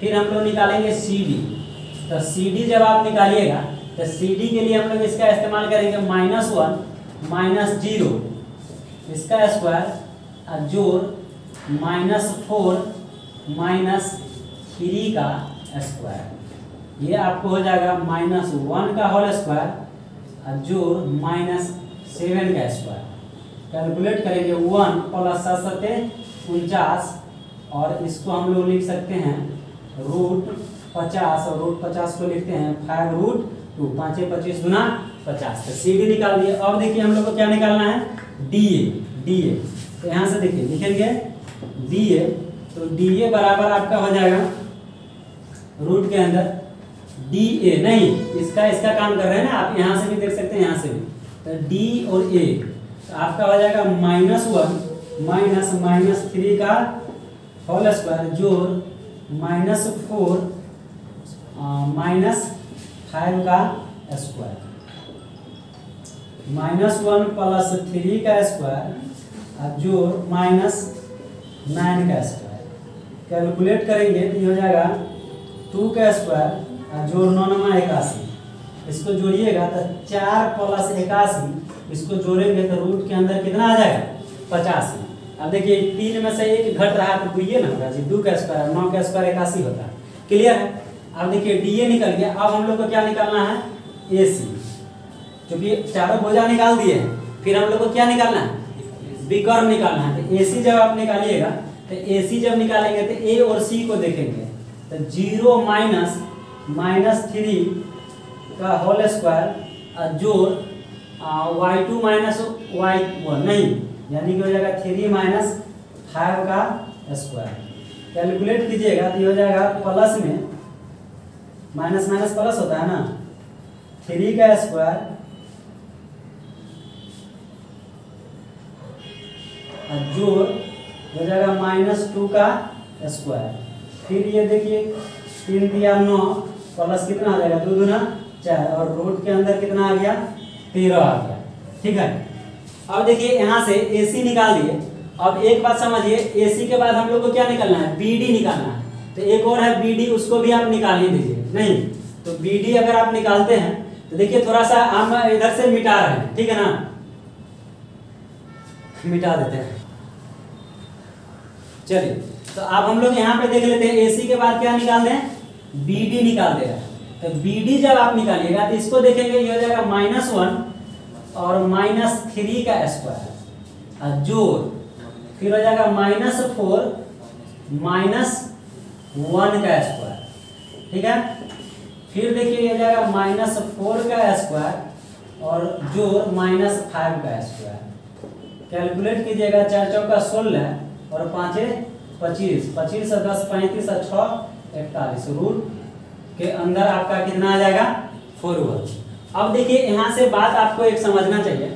फिर हम लोग निकालेंगे CD। तो CD जब आप निकालिएगा तो CD के लिए हम लोग इसका इस्तेमाल करेंगे -1 -0 इसका स्क्वायर जोड़ -4 -3 का स्क्वायर। ये आपको हो जाएगा -1 का होल स्क्वायर जोड़ -7 का स्क्वायर। कैलकुलेट करेंगे 1 + 7 7 49 और इसको हम लोग लिख सकते हैं √50 और √50 को लिखते हैं 5√2। 5 × 25 गुना 50। तो CD निकाल दिए। अब देखिए हम लोग को क्या निकालना है, DA। तो यहाँ से देखिए लिखेंगे DA। तो DA बराबर आपका हो जाएगा रूट के अंदर DA। नहीं, इसका काम कर रहे हैं ना आप, यहाँ से भी देख सकते हैं, यहाँ से भी। तो D और A तो आपका हो जाएगा -1 -3 का होल स्क्वायर जोड़ -4 -5 का स्क्वायर। -1 + 3 का स्क्वायर जोड़ -9 का स्क्वायर। कैलकुलेट करेंगे तो ये हो जाएगा 2 का स्क्वायर जोड़ 9 9 81। इसको जोड़िएगा तो 4 + 81 इसको जोड़ेंगे तो रूट के अंदर कितना आ जाएगा 85। अब देखिए 3 में से 1 घट रहा है तो 2 ना होगा जी। 2 का स्क्वायर 9 का स्क्वायर 81 होता है। क्लियर है। अब देखिए DA निकल गया। अब हम लोग को क्या निकालना है, AC। क्योंकि चारों भुजा निकाल दिए हैं, फिर हम लोग को क्या निकालना है, विकर्ण निकालना है। तो AC जब आप निकालिएगा तो AC जब निकालेंगे तो A और C को देखेंगे तो 0 -3 का होल स्क्वायर जोड़ y2 - y1। नहीं, यानी कि हो जाएगा 3 - 5 का स्क्वायर। कैलकुलेट कीजिएगा तो ये हो जाएगा प्लस में माइनस माइनस प्लस होता है ना, 3 का स्क्वायर जोड़ हो जाएगा -2 का स्क्वायर। फिर ये देखिए 3 दिया 9 प्लस कितना आ जाएगा 2 दूना 4 और रूट के अंदर कितना आ गया 13 आ गया। ठीक है, अब देखिए यहाँ से AC निकाल दिए। अब एक बात समझिए, AC के बाद हम लोग को क्या निकालना है, BD निकालना है। तो एक और है BD, उसको भी आप निकाल ही दीजिए। नहीं तो BD अगर आप निकालते हैं तो देखिए थोड़ा सा हम इधर से मिटा रहे हैं, ठीक है ना, मिटा देते हैं। चलिए तो अब हम लोग यहाँ पे देख लेते हैं AC के बाद क्या निकाल दें, BD निकाल देगा। तो BD जब आप निकालिएगा तो इसको देखेंगे, ये हो जाएगा -1 और -3 का स्क्वायर जोड़, फिर हो जाएगा -4 -1 का स्क्वायर। ठीक है, फिर देखिए ये हो जाएगा -4 का स्क्वायर और जोड़ -5 का स्क्वायर। कैलकुलेट कीजिएगा, 4 चौका 16 और 5 25, 25 और 10 35 और 6 41, रूट के अंदर आपका कितना आ जाएगा 4 होगा। अब देखिए यहाँ से बात आपको एक समझना चाहिए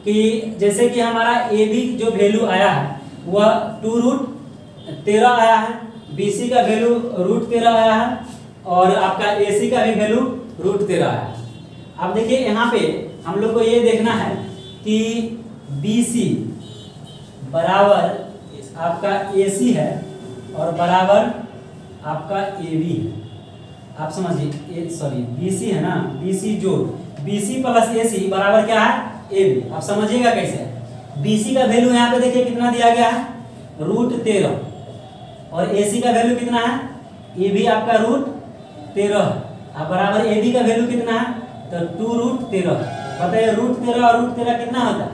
कि जैसे कि हमारा AB जो वैल्यू आया है वह 2√13 आया है, BC का वैल्यू √13 आया है और आपका AC का भी वैल्यू √13 आया है। अब देखिए यहाँ पे हम लोग को ये देखना है कि BC बराबर आपका AC है और बराबर आपका AB है। आप समझिए, सॉरी BC है ना, BC जोड़ BC प्लस AC बराबर क्या है AB। आप समझिएगा कैसे, BC का वैल्यू यहाँ पे देखिए कितना दिया गया है √13 और AC का वैल्यू कितना है, AB आपका √13 है, बराबर AB का वैल्यू कितना है तो 2√13। बताइए √13 और √13 कितना होता है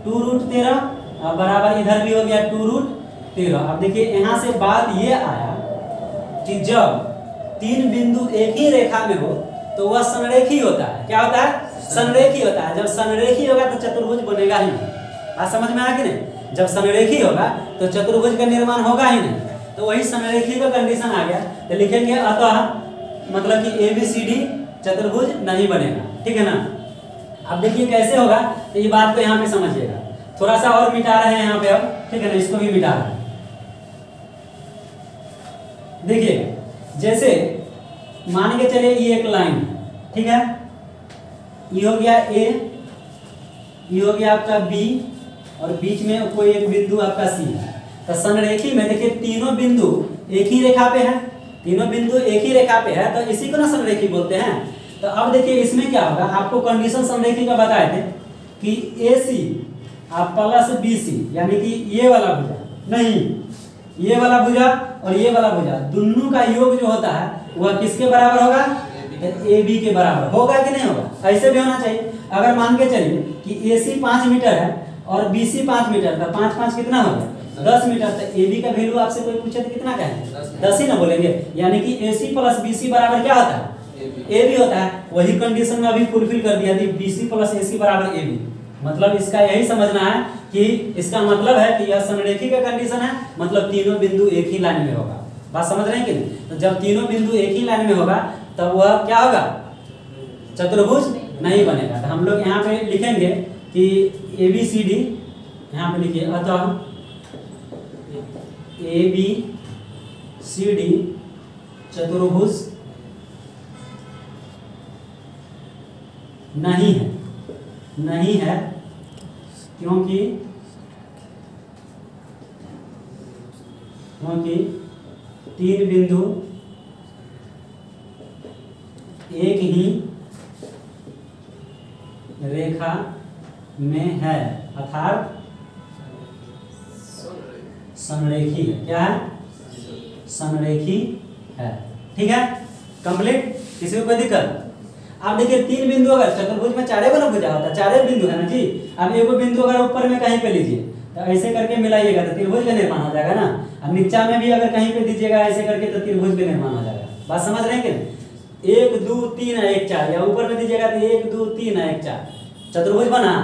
2√13 और बराबर इधर भी हो गया 2√13। अब देखिए यहाँ से बात ये आया कि जब 3 बिंदु एक ही रेखा में हो तो वह संरेखी होता है। क्या होता है, संरेखी होता है। जब संरेखी होगा तो चतुर्भुज बनेगा ही नहीं। बात समझ में आया कि नहीं, जब संरेखी होगा तो चतुर्भुज का निर्माण होगा ही नहीं। तो वही संरेखी का कंडीशन आ गया, तो लिखेंगे अतः मतलब कि ABCD चतुर्भुज नहीं बनेगा। ठीक है ना। अब देखिए कैसे होगा, तो ये बात को यहाँ पे समझिएगा। थोड़ा सा और मिटा रहे हैं यहाँ पे अब, ठीक है ना, इसको भी मिटा रहे हैं। देखिए जैसे मान के चलिए ये एक लाइन है, ठीक है, ये हो गया A, ये हो गया आपका B और बीच में कोई एक बिंदु आपका C है। तो संरेखी में देखिए तीनों बिंदु एक ही रेखा पे है, तीनों बिंदु एक ही रेखा पे है, तो इसी को ना संरेखी बोलते हैं। तो अब देखिए इसमें क्या होगा, आपको कंडीशन संरेखी का बताए थे कि AC प्लस BC यानी कि ये वाला भुजा, नहीं ये वाला भुजा और ये वाला भुजा, दोनों का योग जो होता है वह किसके बराबर होगा, AB के बराबर होगा कि नहीं होगा। ऐसे भी होना चाहिए। अगर मान के चलिए कि AC 5 मीटर है और BC 5 मीटर, तो 5 5 कितना हो गया 10 मीटर। तो AB का वैल्यू आपसे कोई पूछे तो कितना कहेंगे 10 ही ना बोलेंगे। यानी कि AC प्लस BC बराबर क्या होता है AB होता है। वही कंडीशन में अभी फुलफिल कर दिया थी, BC प्लस AC बराबर AB। मतलब इसका यही समझना है कि इसका मतलब है कि यह संरेखी का कंडीशन है, मतलब तीनों बिंदु एक ही लाइन में होगा। बात समझ रहे हैं कि नहीं। तो जब तीनों बिंदु एक ही लाइन में होगा तब वह क्या होगा, चतुर्भुज नहीं बनेगा। तो हम लोग यहाँ पे लिखेंगे कि ABCD, यहाँ पे लिखिए अतः ABCD चतुर्भुज नहीं है, नहीं है क्योंकि तीन बिंदु एक ही रेखा में है, अर्थात संरेखी है। क्या है, संरेखी है। ठीक है, कंप्लीट। किसी को कोई दिक्कत। आप देखिए 3 बिंदु, अगर चतुर्भुज में 4 को ना भुजा होता, 4 बिंदु है ना जी। अब एक बिंदु अगर ऊपर में कहीं पे लीजिए तो ऐसे करके मिलाइएगा तो त्रिभुज का निर्माण हो जाएगा ना। अब नीचा में भी अगर कहीं पे दीजिएगा ऐसे करके तो त्रिभुज का निर्माण हो जाएगा। बात समझ रहे हैं कि 1 2 3 1 4, या ऊपर में दीजिएगा तो 1 2 3 1 4, चतुर्भुज बना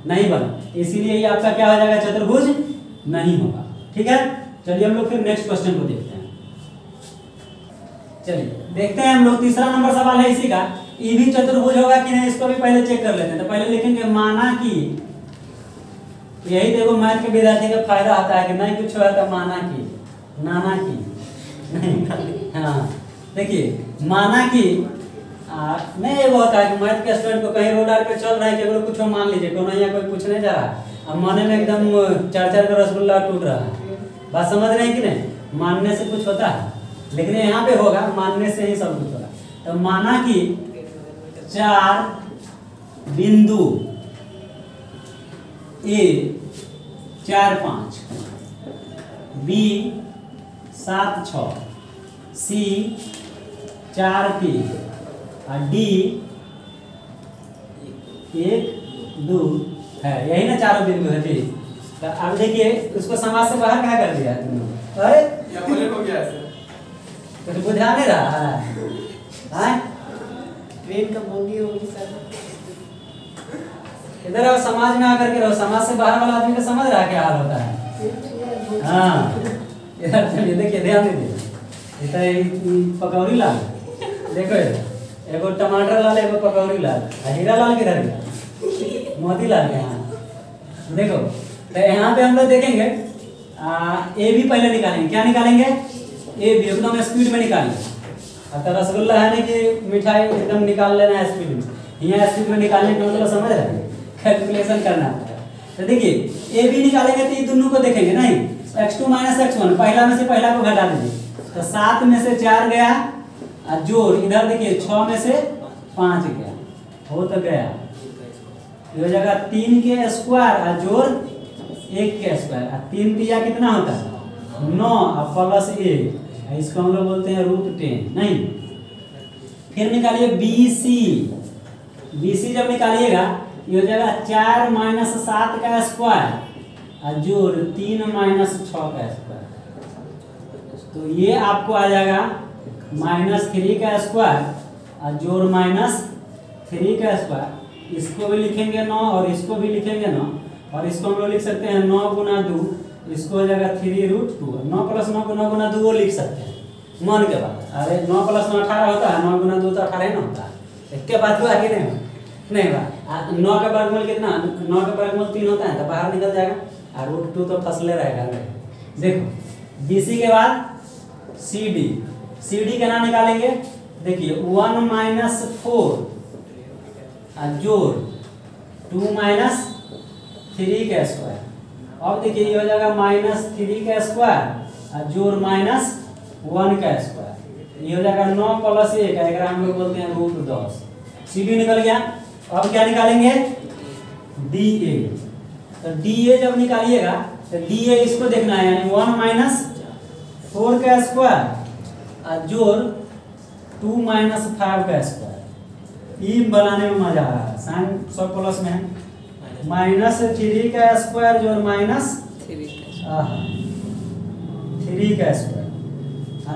नहीं बना, इसीलिए ये आपका क्या हो जाएगा, चतुर्भुज नहीं होगा। ठीक है, चलिए हम लोग फिर नेक्स्ट क्वेश्चन को देखते हैं। चलिए देखते हैं हम लोग, तीसरा नंबर सवाल है इसी का। ई भी चतुर्भुज होगा कि नहीं इसको भी पहले चेक कर लेते हैं। तो पहले लिखेंगे माना कि, यही देखो मैथ के विद्यार्थी का फायदा होता है कि नहीं कुछ हुआ तो माना कि, नाना की नहीं। हाँ देखिए माना कि नहीं एगो होता है कि मैथ के स्टूडेंट को कहीं रोड पे चल रहे हैं केवल कुछ मान लीजिए, कोनो यहाँ कोई पूछने जा रहा है, अब माने में एकदम 4-4 का रसगुल्ला टूट रहा है, बात समझ रहे हैं कि नहीं? मानने से कुछ होता है, लेकिन यहाँ पे होगा मानने से ही सब कुछ होगा। तो माना कि 4 बिंदु ए 4-5, बी 7-6, सी 4-3 और डी 1-2 है, यही ना चारों बिंदु है जी। तो अब देखिए उसको समाज से बाहर क्या कर दिया तुमने? अरे हो गया कुछ बुझा नहीं रहा है? ट्रेन का बोगी होगी सर। इधर आओ, समाज में आकर के रहो, समाज से बाहर वाला आदमी को समझ रहा है क्या हाल होता है? हाँ इधर चलिए, देखिए ध्यान दीजिए, इधर पकौड़ी लाल देखो, एगो टमाटर लाल एगो पकौड़ी लाल, हीरा लाल किधर गया? मोती लाल के यहाँ देखो। तो यहाँ पे हम लोग देखेंगे ए भी पहले निकालेंगे। क्या निकालेंगे? ए भी एकदम स्पीड में निकालेंगे। तो रसगुल्ला है ना कि मिठाई एकदम निकाल लेना है स्पीड में, यहाँ स्पीड में निकालने के मतलब समझ रहे हैं, कैलकुलेशन करना है। तो देखिए ए भी निकालेंगे तो ये दोनों को देखेंगे नहीं, x2 - x1 पहला में से पहला को घटा दीजिए। तो 7 में से 4 गया और जोड़ इधर देखिए 6 में से 5 गया, हो तो गया ये हो जाएगा 3 के स्क्वायर और जोड़ 1 के स्क्वायर, 3 तिया कितना होता है 9 और प्लस 1, इसको हम लोग बोलते हैं √10 नहीं। फिर निकालिए BC, BC जब निकालिएगा ये हो जाएगा 4 - 7 का स्क्वायर और जोड़ 3 - 6 का स्क्वायर, तो ये आपको आ जाएगा -3 का स्क्वायर और जोड़ -3 का स्क्वायर। इसको भी लिखेंगे 9 और इसको भी लिखेंगे 9, और इसको हम लोग लिख सकते हैं 9 × 2, इसको हो जाएगा 3√2। 9 + 9 × 9 × 2 वो लिख सकते हैं मन के बाद। अरे 9 + 9 18 होता है, 9 × 2 तो 18 ही ना होता है, इसके बाद हुआ कि नहीं बात। 9 का वर्गमूल कितना? 9 का वर्गमूल 3 होता है, तो बाहर निकल जाएगा, और √2 तो फसले रहेगा। देखो BC के बाद CD, CD के नाम निकालेंगे, देखिए 1 - 4 और जोड़ 2 - 3 का स्क्वायर। अब देखिए ये हो जाएगा -3 का स्क्वायर और जोड़ -1 का स्क्वायर, ये हो जाएगा 9 + 1, अगर हम लोग बोलते हैं √10। CD निकल गया। अब क्या निकालेंगे? DA। तो DA जब निकालिएगा तो DA इसको देखना है, यानी 1 - 4 का स्क्वायर और जोड़ 2 - 5 का स्क्वायर। ई बनाने में मजा आ रहा है, साइन सब प्लस में है। -3 का स्क्वायर जोड़ -3 का स्क्वायर,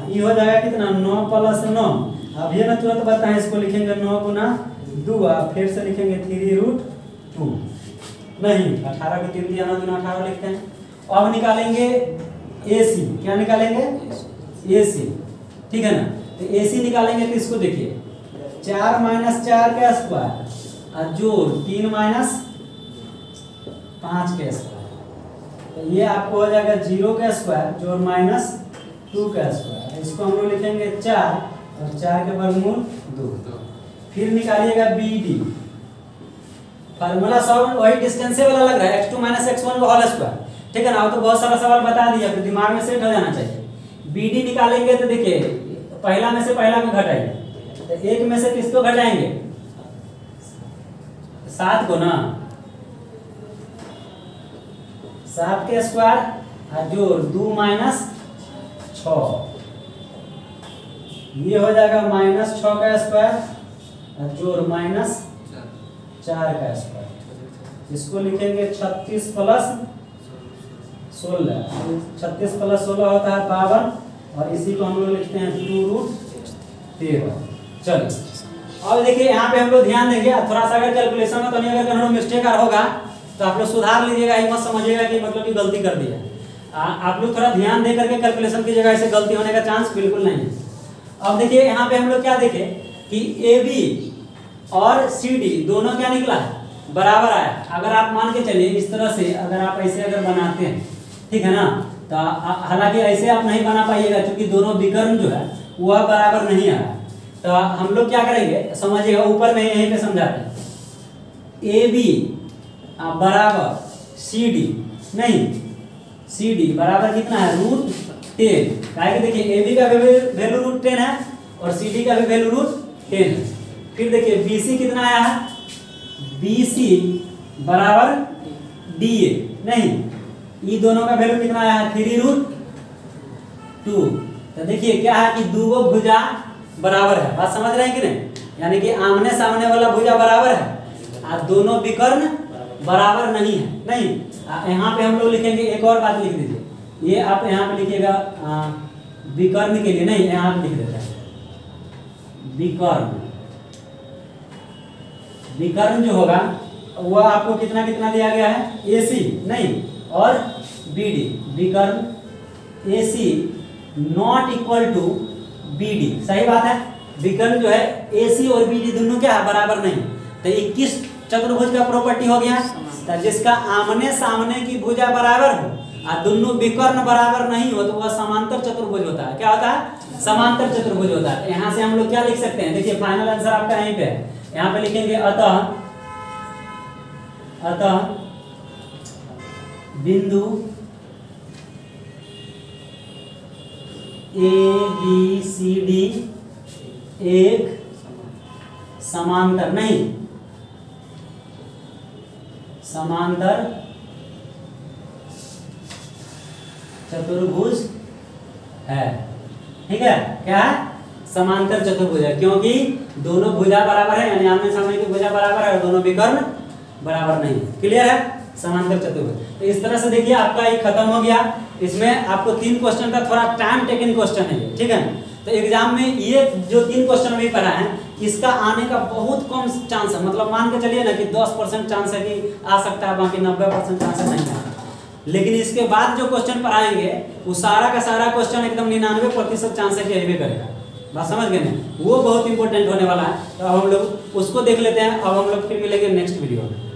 ये हो जाएगा कितना 9 + 9। अब ये ना तुरंत बताएं, इसको लिखेंगे 9 × 2 फिर से लिखेंगे 3√2 नहीं, 18 को 3 दिया ना 2 18 लिखते हैं। अब निकालेंगे AC। क्या निकालेंगे? AC, ठीक है ना। तो AC निकालेंगे तो इसको देखिए 4 - 4 का स्क्वायर और जोड़ 3 - 5 का स्क्वायर, तो ये आपको हो जाएगा 0 का स्क्वायर जोड़ -2 का स्क्वायर। इसको हम लोग लिखेंगे 4 और 4 के वर्गमूल 2। फिर निकालिएगा BD, फार्मूला सब वही डिस्टेंस वाला लग रहा है, x2 - x1 का होल स्क्वायर, ठीक है ना। तो बहुत सारा सवाल बता दिया, तो दिमाग में सेट हो जाना चाहिए। BD निकालेंगे तो देखिए पहला में से पहला को घटाइए, तो 1 में से किसको घटाएंगे? 7 को ना, 7 के स्क्वायर और जोड़ 2 - 6, ये हो जाएगा -6 का स्क्वायर और जोड़ -4 का स्क्वायर। इसको लिखेंगे 36 + 16, 36 + 16 होता है 52, और इसी को हम लोग लिखते हैं 2√13। चलिए अब देखिए यहाँ पे हम लोग ध्यान देंगे, थोड़ा सा अगर कैलकुलेशन में तो नहीं, अगर मिस्टेक होगा तो आप लोग सुधार लीजिएगा, ये मत समझिएगा कि मतलब कि गलती कर दिया। आप लोग थोड़ा ध्यान दे करके कैलकुलेशन कीजिएगा, ऐसे गलती होने का चांस बिल्कुल नहीं है। अब देखिए यहाँ पे हम लोग क्या देखे कि AB और CD दोनों क्या निकला बराबर आया। अगर आप मान के चलिए इस तरह से, अगर आप ऐसे अगर बनाते हैं, ठीक है ना, तो हालांकि ऐसे आप नहीं बना पाइएगा क्योंकि दोनों विकर्ण जो है वह बराबर नहीं आया। तो हम लोग क्या करेंगे समझिएगा, ऊपर में यहीं पे समझाते हैं। AB बराबर CD, नहीं CD बराबर कितना है √10। क्या देखिए AB का वैल्यू √10 है और CD का भी वैल्यू √10 है। फिर देखिए BC कितना आया है, BC बराबर DA, नहीं ये दोनों का वैल्यू कितना आया है 3√2। तो देखिए क्या है कि दो भुजा बराबर है, बात समझ रहे हैं कि नहीं, यानी कि आमने सामने वाला भुजा बराबर है और दोनों विकर्ण बराबर नहीं है। नहीं यहाँ पे हम लोग लिखेंगे, एक और बात लिख दीजिए, ये आप यहाँ पे लिखिएगा विकर्ण के लिए, नहीं यहाँ पे लिख देते हैं विकर्ण। विकर्ण जो होगा वह आपको कितना कितना दिया गया है AC, नहीं और BD। विकर्ण AC not equal to BD, सही बात है। विकर्ण जो है AC और BD दोनों क्या है बराबर नहीं। तो 21 चतुर्भुज का प्रॉपर्टी हो गया, तो जिसका आमने सामने की भुजा बराबर हो और दोनों विकर्ण बराबर नहीं हो तो वह समांतर चतुर्भुज होता है। क्या होता है, समांतर चतुर्भुज होता है। यहाँ से हम लोग क्या लिख सकते हैं, देखिए फाइनल आंसर आपका यहीं पे है। यहाँ पे लिखेंगे अतः बिंदु ABCD एक समांतर, नहीं समांतर चतुर्भुज है। ठीक है, क्या है, समांतर चतुर्भुज है, क्योंकि दोनों भुजा बराबर है, यानी आमने सामने की भुजा बराबर है और दोनों विकर्ण बराबर नहीं। क्लियर है, समांतर चतुर्भुज। तो इस तरह से देखिए आपका ये खत्म हो गया। इसमें आपको 3 क्वेश्चन का थोड़ा टाइम टेकिंग क्वेश्चन है, ठीक है। तो एग्जाम में ये जो 3 क्वेश्चन अभी पढ़ा है इसका आने का बहुत कम चांस है, मतलब मान के चलिए ना कि 10% चांस है कि आ सकता है, बाकी 90% चांस है नहीं है। लेकिन इसके बाद जो क्वेश्चन पढ़ाएंगे वो सारा का सारा क्वेश्चन एकदम 99% चांस है कि अभी करेगा। बात समझ गए ना, वो बहुत इंपॉर्टेंट होने वाला है। तो अब हम लोग उसको देख लेते हैं। अब हम लोग फिर मिलेंगे नेक्स्ट वीडियो में।